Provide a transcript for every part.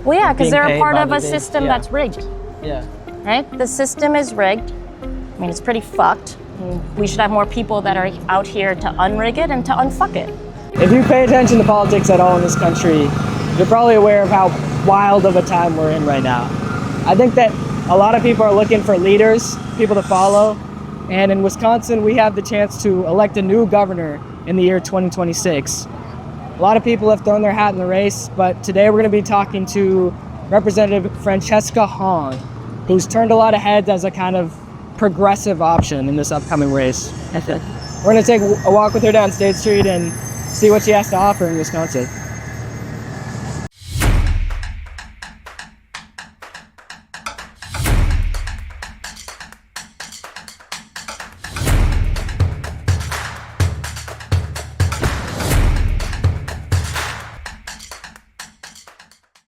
Well, yeah, because being they're a paid part by of the a big- system yeah. that's rigged, Yeah. right? The system is rigged. I mean, it's pretty fucked. And we should have more people that are out here to unrig it and to unfuck it. If you pay attention to politics at all in this country, you're probably aware of how wild of a time we're in right now. I think that a lot of people are looking for leaders, people to follow. And in Wisconsin, we have the chance to elect a new governor in the year 2026. A lot of people have thrown their hat in the race, but today we're going to be talking to Representative Francesca Hong, who's turned a lot of heads as a kind of progressive option in this upcoming race. We're going to take a walk with her down State Street and see what she has to offer in Wisconsin.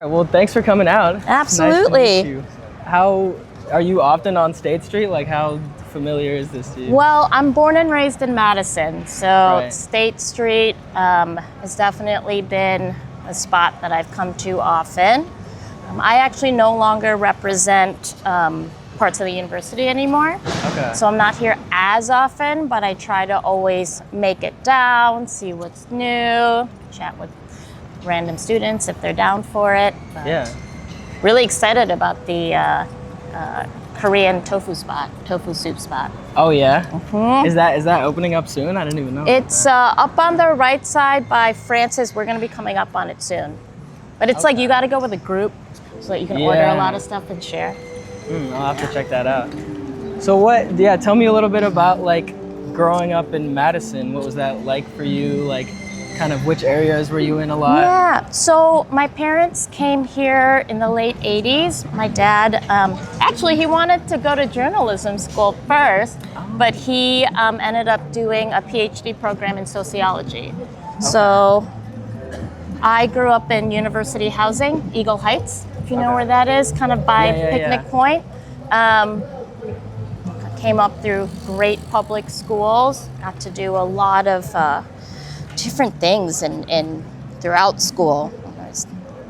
Well, thanks for coming out. Absolutely. Nice to meet you. How are you often on State Street? Like, how familiar is this to you? Well, I'm born and raised in Madison, so Right. State Street has definitely been a spot that I've come to often. I actually no longer represent parts of the university anymore, Okay. so I'm not here as often, but I try to always make it down, see what's new, chat with random students if they're down for it. But Yeah. really excited about the Korean tofu soup spot. Oh yeah. Mhm. Is that opening up soon? I didn't even know. It's up on the right side by Francis. We're going to be coming up on it soon. But it's like you got to go with a group so that you can order a Yeah. lot of stuff and share. I'll have to check that out. So tell me a little bit about like growing up in Madison. What was that like for you? Like kind of which areas were you in a lot? Yeah, so my parents came here in the late 80s. My dad, actually he wanted to go to journalism school first, but he ended up doing a PhD program in sociology. So I grew up in university housing, Eagle Heights, if you know where that is, kind of by Picnic Point. Came up through great public schools, got to do a lot of different things in throughout school. There's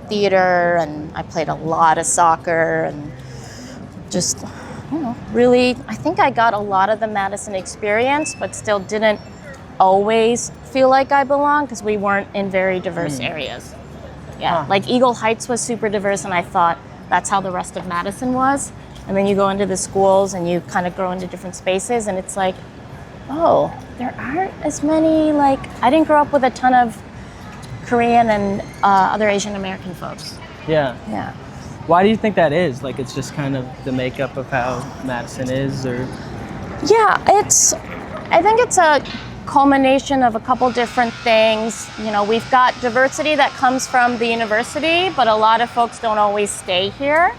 theater, and I played a lot of soccer, and just, really, I think I got a lot of the Madison experience, but still didn't always feel like I belonged because we weren't in very diverse areas. Yeah, like Eagle Heights was super diverse, and I thought that's how the rest of Madison was. And then you go into the schools and you kind of grow into different spaces, and it's like, oh, there aren't as many, like, I didn't grow up with a ton of Korean and other Asian American folks. Yeah. Yeah. Why do you think that is? Like it's just kind of the makeup of how Madison is, or? Yeah, I think it's a culmination of a couple different things. We've got diversity that comes from the university, but a lot of folks don't always stay here.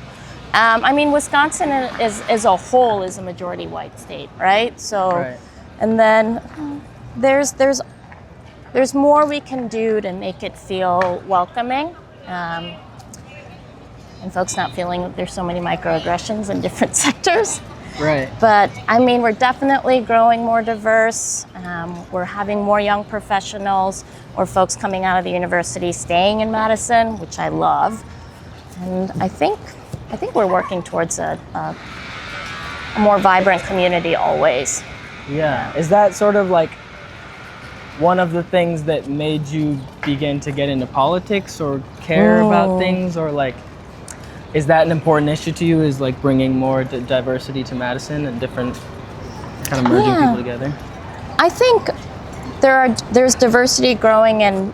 Wisconsin as a whole is a majority white state, right? So. Right. And then there's more we can do to make it feel welcoming, and folks not feeling that there's so many microaggressions in different sectors. Right. But we're definitely growing more diverse. We're having more young professionals or folks coming out of the university staying in Madison, which I love. And I think we're working towards a more vibrant community always. Yeah. Is that sort of like one of the things that made you begin to get into politics or care about things, or like, is that an important issue to you? Is like bringing more diversity to Madison and different kind of merging people together? I think there's diversity growing in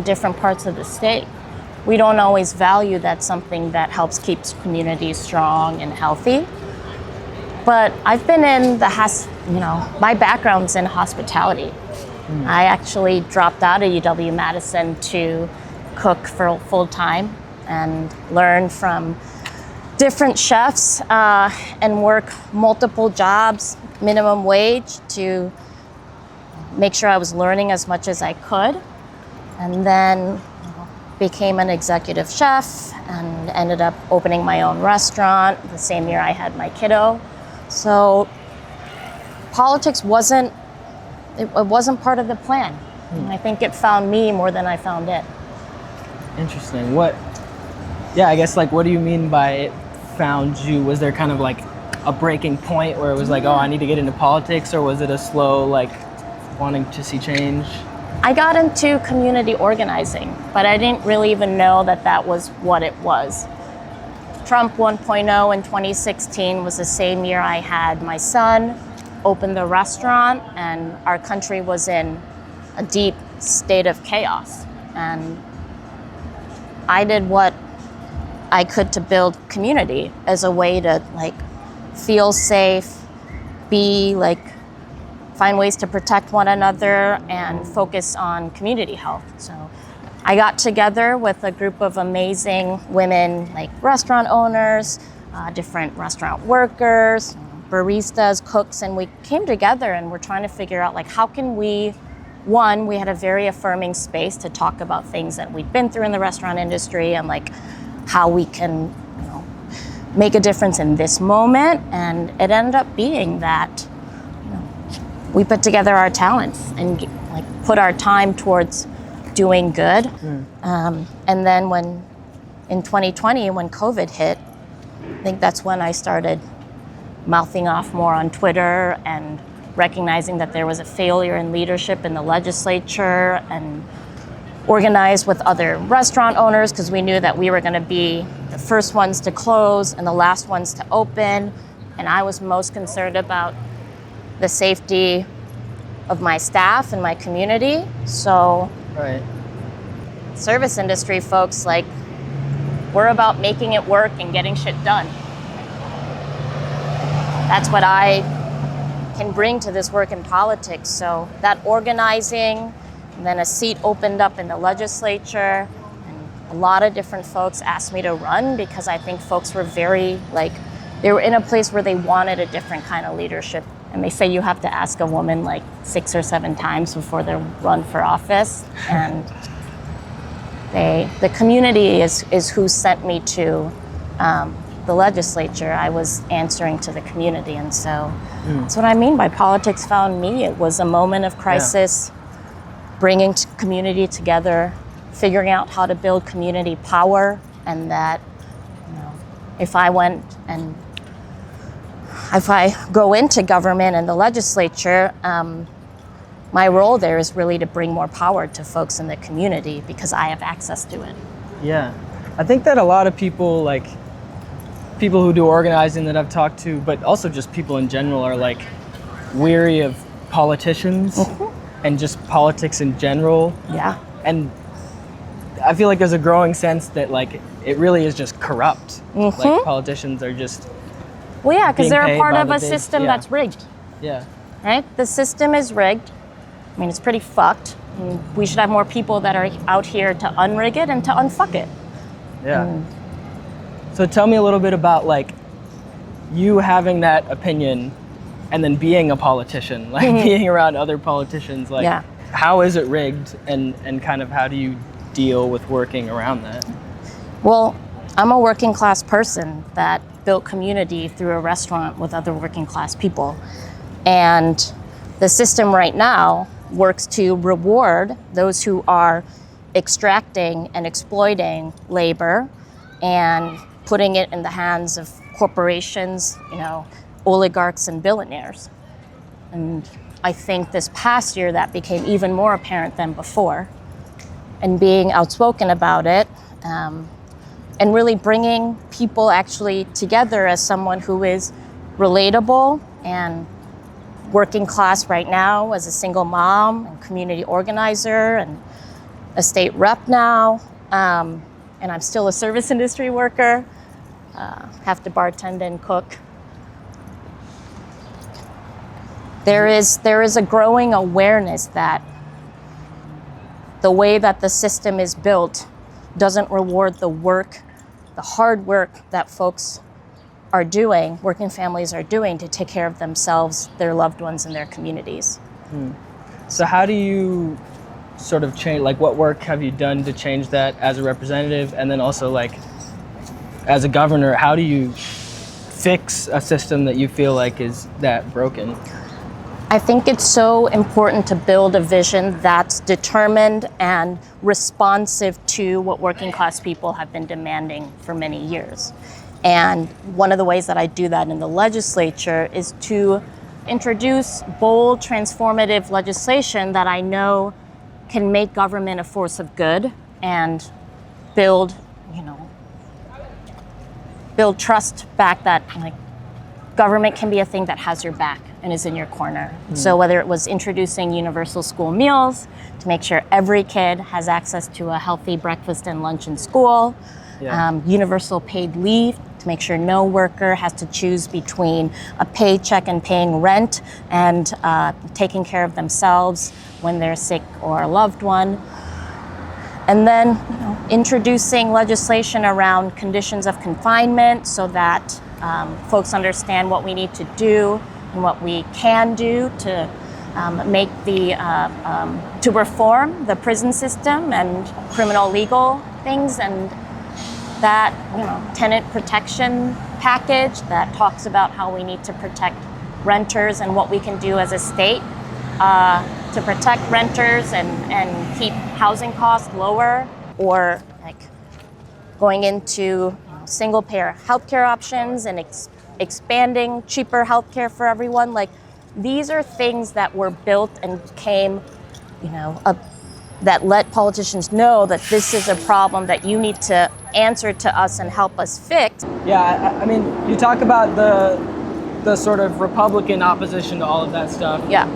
different parts of the state. We don't always value that something that helps keep communities strong and healthy. But I've been in my background's in hospitality. I actually dropped out of UW-Madison to cook for full time and learn from different chefs and work multiple jobs, minimum wage, to make sure I was learning as much as I could. And then became an executive chef and ended up opening my own restaurant the same year I had my kiddo. So politics wasn't part of the plan. And I think it found me more than I found it. Interesting. Yeah, I guess, like, what do you mean by it found you? Was there kind of like a breaking point where it was like, oh, I need to get into politics, or was it a slow, like, wanting to see change? I got into community organizing, but I didn't really even know that that was what it was. Trump 1.0 in 2016 was the same year I had my son open the restaurant, and our country was in a deep state of chaos. And I did what I could to build community as a way to, like, feel safe, find ways to protect one another and focus on community health. So I got together with a group of amazing women, like restaurant owners, different restaurant workers, baristas, cooks, and we came together and we're trying to figure out, like, how can we had a very affirming space to talk about things that we'd been through in the restaurant industry and, like, how we can, make a difference in this moment. And it ended up being that, we put together our talents and, like, put our time towards doing good. And then in 2020, when COVID hit, I think that's when I started mouthing off more on Twitter and recognizing that there was a failure in leadership in the legislature, and organized with other restaurant owners because we knew that we were going to be the first ones to close and the last ones to open. And I was most concerned about the safety of my staff and my community. So Right. service industry folks, like, we're about making it work and getting shit done. That's what I can bring to this work in politics. So that organizing, and then a seat opened up in the legislature, and a lot of different folks asked me to run because I think folks were very, like, they were in a place where they wanted a different kind of leadership. And they say you have to ask a woman like 6 or 7 times before they run for office. And the community is who sent me to the legislature. I was answering to the community. And so that's what I mean by politics found me. It was a moment of crisis, bringing community together, figuring out how to build community power, and that, if I go into government and the legislature, my role there is really to bring more power to folks in the community because I have access to it. Yeah. I think that a lot of people, like, people who do organizing that I've talked to, but also just people in general, are, like, weary of politicians and just politics in general. Yeah. And I feel like there's a growing sense that, like, it really is just corrupt. Like, politicians are just... Well, yeah, because they're a paid part by of the a big- system that's rigged, Yeah. right? The system is rigged. I mean, it's pretty fucked. And we should have more people that are out here to unrig it and to unfuck it. Yeah. So tell me a little bit about, like, you having that opinion and then being a politician, like being around other politicians, like, how is it rigged, and kind of how do you deal with working around that? Well, I'm a working class person that built community through a restaurant with other working class people. And the system right now works to reward those who are extracting and exploiting labor and putting it in the hands of corporations, oligarchs and billionaires. And I think this past year that became even more apparent than before. And being outspoken about it, and really bringing people actually together as someone who is relatable and working class right now, as a single mom and community organizer and a state rep now. And I'm still a service industry worker, have to bartend and cook. There is a growing awareness that the way that the system is built doesn't reward the work, the hard work that folks are doing, working families are doing to take care of themselves, their loved ones, and their communities. So how do you sort of change, like, what work have you done to change that as a representative? And then also, like, as a governor, how do you fix a system that you feel like is that broken? I think it's so important to build a vision that's determined and responsive to what working class people have been demanding for many years. And one of the ways that I do that in the legislature is to introduce bold, transformative legislation that I know can make government a force of good and build trust back, that like government can be a thing that has your back and is in your corner. So whether it was introducing universal school meals to make sure every kid has access to a healthy breakfast and lunch in school, universal paid leave to make sure no worker has to choose between a paycheck and paying rent and taking care of themselves when they're sick or a loved one. And then introducing legislation around conditions of confinement so that folks understand what we need to do and what we can do to make to reform the prison system and criminal legal things, and that tenant protection package that talks about how we need to protect renters and what we can do as a state to protect renters and keep housing costs lower, or like going into single-payer healthcare options and expanding cheaper healthcare for everyone. Like, these are things that were built and came, that let politicians know that this is a problem that you need to answer to us and help us fix. Yeah, I mean, you talk about the sort of Republican opposition to all of that stuff. Yeah.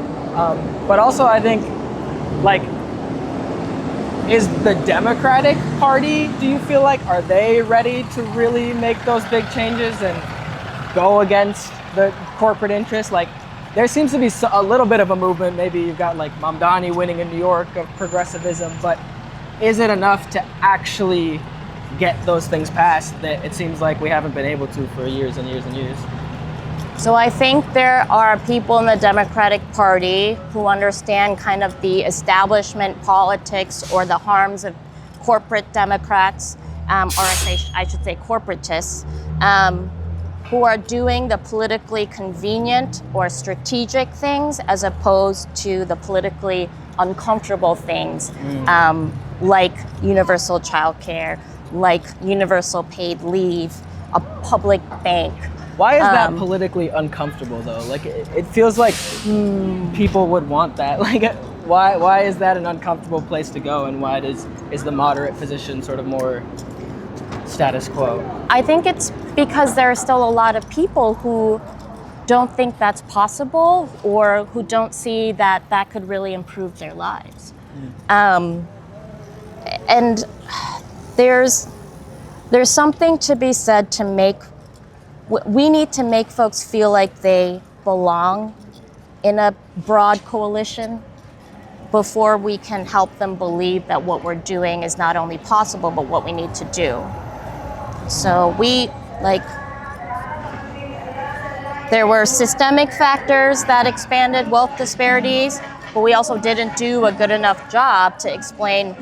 But also, I think, like, is the Democratic Party, do you feel like, are they ready to really make those big changes and go against the corporate interests? Like, there seems to be a little bit of a movement. Maybe you've got like Mamdani winning in New York of progressivism, but is it enough to actually get those things passed that it seems like we haven't been able to for years and years and years? So I think there are people in the Democratic Party who understand kind of the establishment politics or the harms of corporate Democrats, or I should say corporatists, who are doing the politically convenient or strategic things as opposed to the politically uncomfortable things, like universal childcare, like universal paid leave, a public bank. Why is that politically uncomfortable, though? Like, it feels like people would want that. Like, why is that an uncomfortable place to go, and why is the moderate position sort of more status quo? I think it's because there are still a lot of people who don't think that's possible, or who don't see that that could really improve their lives. And there's something to be said to make. We need to make folks feel like they belong in a broad coalition before we can help them believe that what we're doing is not only possible, but what we need to do. So there were systemic factors that expanded wealth disparities, but we also didn't do a good enough job to explain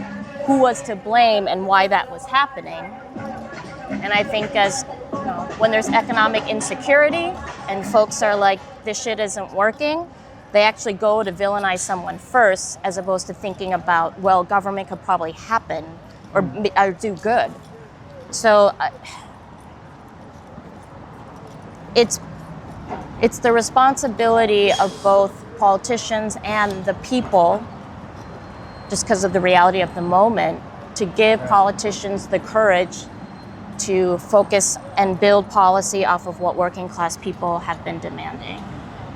who was to blame and why that was happening. And I think when there's economic insecurity and folks are like, this shit isn't working, they actually go to villainize someone first, as opposed to thinking about, well, government could probably happen or do good. So it's the responsibility of both politicians and the people, just because of the reality of the moment, to give politicians the courage to focus and build policy off of what working class people have been demanding.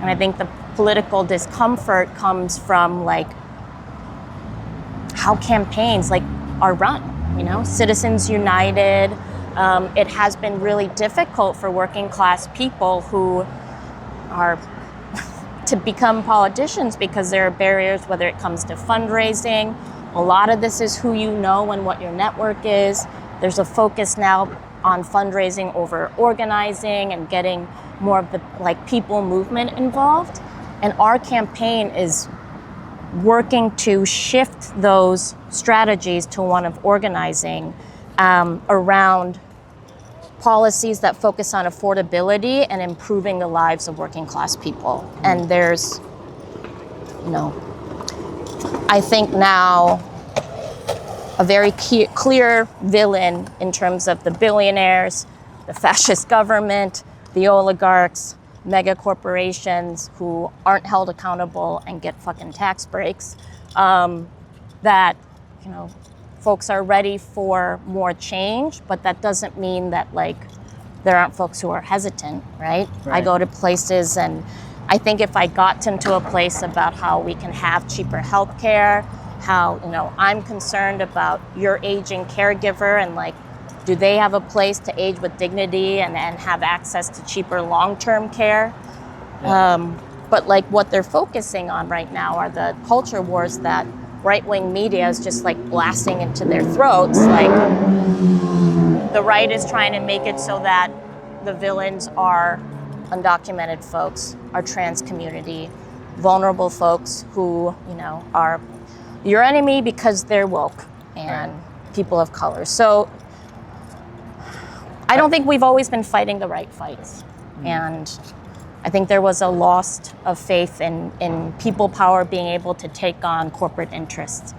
And I think the political discomfort comes from like how campaigns are run, Citizens United. It has been really difficult for working class people who are to become politicians because there are barriers, whether it comes to fundraising. A lot of this is who you know and what your network is. There's a focus now on fundraising over organizing and getting more of the people movement involved. And our campaign is working to shift those strategies to one of organizing around policies that focus on affordability and improving the lives of working class people. And there's I think now a very clear villain in terms of the billionaires, the fascist government, the oligarchs, mega corporations who aren't held accountable and get fucking tax breaks, that, folks are ready for more change, but that doesn't mean that there aren't folks who are hesitant, right? I go to places and I think if I got into a place about how we can have cheaper healthcare, how, I'm concerned about your aging caregiver and do they have a place to age with dignity and have access to cheaper long-term care? Yeah. But what they're focusing on right now are the culture wars that right-wing media is just blasting into their throats. The right is trying to make it so that the villains are undocumented folks, our trans community, vulnerable folks who, are your enemy because they're woke and people of color. So I don't think we've always been fighting the right fights. And I think there was a loss of faith in people power being able to take on corporate interests.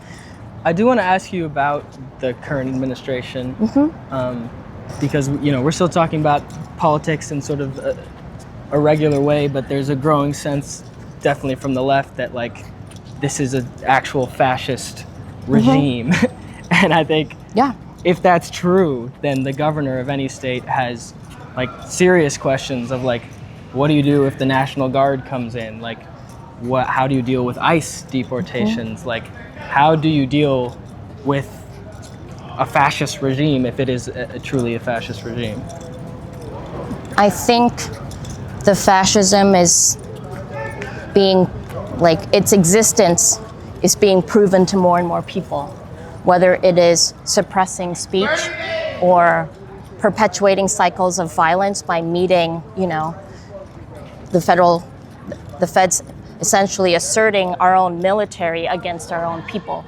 I do want to ask you about the current administration, because we're still talking about politics in sort of a regular way, but there's a growing sense, definitely from the left, that this is an actual fascist regime. And I think if that's true, then the governor of any state has serious questions of what do you do if the National Guard comes in? How do you deal with ICE deportations? How do you deal with a fascist regime if it is truly a fascist regime? I think the fascism is being, its existence is being proven to more and more people, whether it is suppressing speech or perpetuating cycles of violence by meeting, the feds essentially asserting our own military against our own people.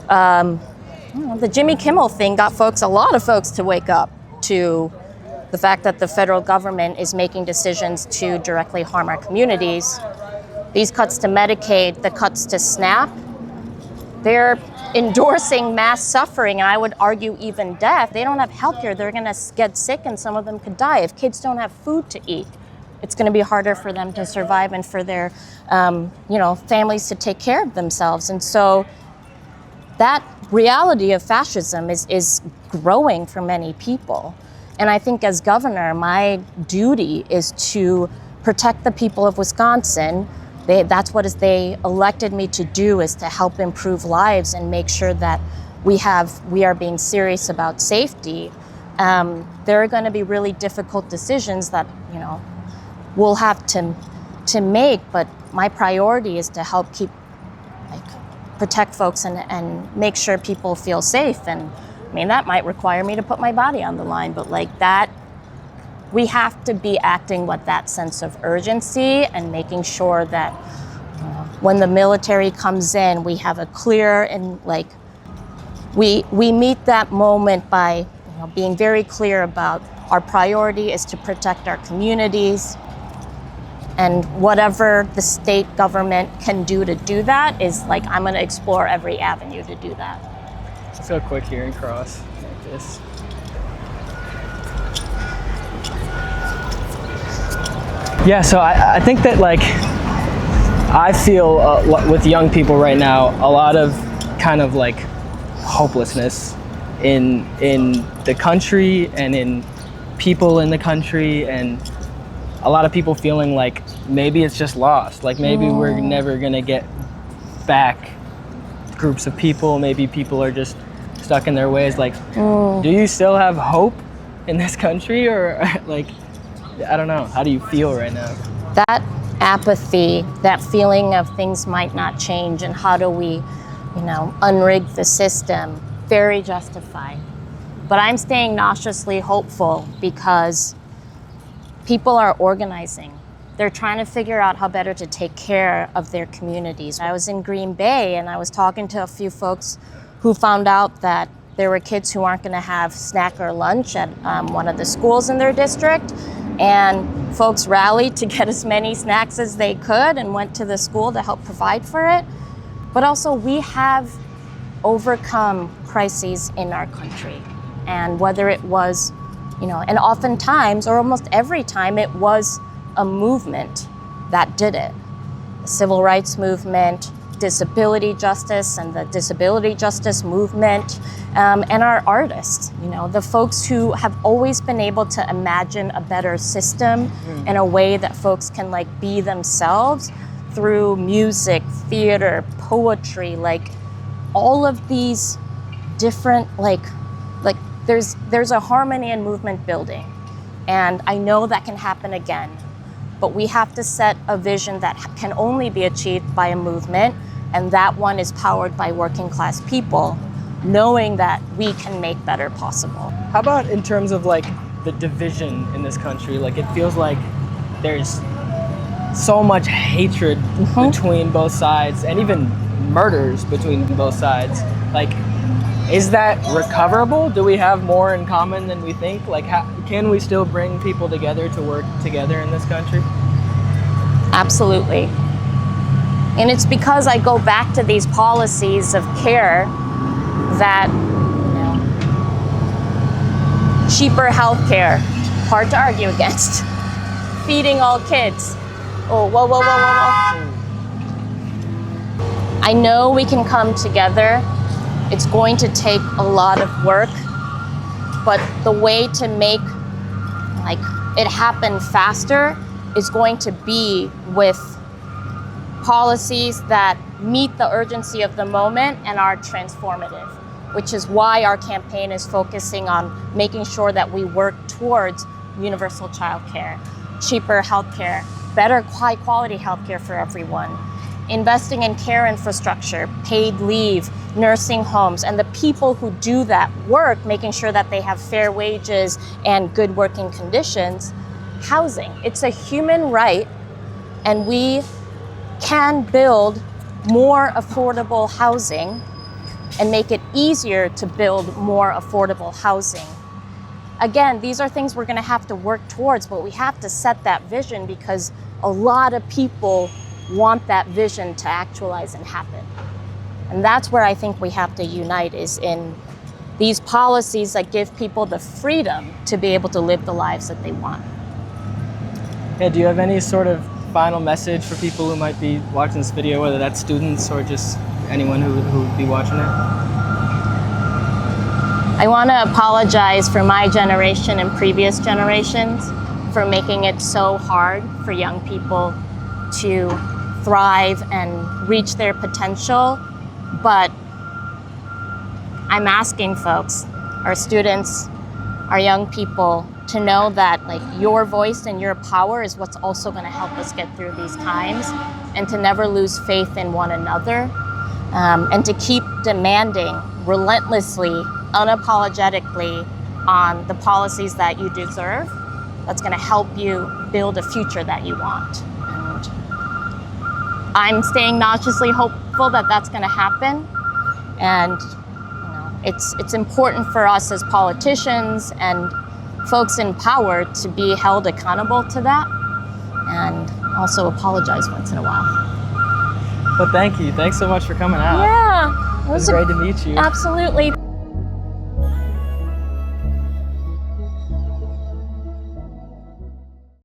The Jimmy Kimmel thing got a lot of folks to wake up to the fact that the federal government is making decisions to directly harm our communities. These cuts to Medicaid, the cuts to SNAP, they're endorsing mass suffering, and I would argue even death. They don't have healthcare, they're gonna get sick and some of them could die. If kids don't have food to eat, it's gonna be harder for them to survive and for their families to take care of themselves. And so that reality of fascism is growing for many people. And I think as governor, my duty is to protect the people of Wisconsin. That's what they elected me to do, is to help improve lives and make sure that we are being serious about safety. There are gonna be really difficult decisions that, we'll have to make, but my priority is to help protect folks and make sure people feel safe. And that might require me to put my body on the line, but that, we have to be acting with that sense of urgency and making sure that when the military comes in, we have a clear and we meet that moment by being very clear about our priority is to protect our communities, and whatever the state government can do to do that is I'm gonna explore every avenue to do that. Let's go quick here and cross like this. Yeah, so I think that I feel with young people right now a lot of kind of hopelessness in the country and in people in the country, and a lot of people feeling maybe it's just lost, maybe we're never gonna get back groups of people, maybe people are just stuck in their ways. Do you still have hope in this country, or I don't know, how do you feel right now? That apathy, that feeling of things might not change and how do we, unrig the system, very justified. But I'm staying nauseously hopeful because people are organizing. They're trying to figure out how better to take care of their communities. I was in Green Bay and I was talking to a few folks who found out that there were kids who aren't gonna have snack or lunch at one of the schools in their district. And folks rallied to get as many snacks as they could and went to the school to help provide for it. But also, we have overcome crises in our country. And whether it was, and oftentimes, or almost every time, it was a movement that did it. The civil rights movement, disability justice and the disability justice movement, and our artists, the folks who have always been able to imagine a better system in a way that folks can be themselves through music, theater, poetry, all of these different, there's a harmony and movement building. And I know that can happen again, but we have to set a vision that can only be achieved by a movement, and that one is powered by working class people, knowing that we can make better possible. How about in terms of the division in this country? It feels like there's so much hatred between both sides, and even murders between both sides. Is that recoverable? Do we have more in common than we think? Can we still bring people together to work together in this country? Absolutely. And it's because I go back to these policies of care that, cheaper healthcare, hard to argue against. Feeding all kids. Oh, whoa. I know we can come together. It's going to take a lot of work, but the way to make it happen faster is going to be with policies that meet the urgency of the moment and are transformative, which is why our campaign is focusing on making sure that we work towards universal childcare, cheaper healthcare, better high quality healthcare for everyone, investing in care infrastructure, paid leave, nursing homes, and the people who do that work, making sure that they have fair wages and good working conditions. Housing, it's a human right, and we can build more affordable housing and make it easier to build more affordable housing. Again, these are things we're going to have to work towards, but we have to set that vision because a lot of people want that vision to actualize and happen. And that's where I think we have to unite, is in these policies that give people the freedom to be able to live the lives that they want. Yeah, do you have any sort of final message for people who might be watching this video, whether that's students or just anyone who would be watching it? I want to apologize for my generation and previous generations for making it so hard for young people to thrive and reach their potential. But I'm asking folks, our students, our young people, to know that your voice and your power is what's also going to help us get through these times, and to never lose faith in one another, and to keep demanding relentlessly, unapologetically on the policies that you deserve. That's going to help you build a future that you want. And I'm staying nauseously hopeful that that's going to happen. And it's important for us as politicians and folks in power to be held accountable to that, and also apologize once in a while. Well, thank you. Thanks so much for coming out. Yeah. It was great to meet you. Absolutely.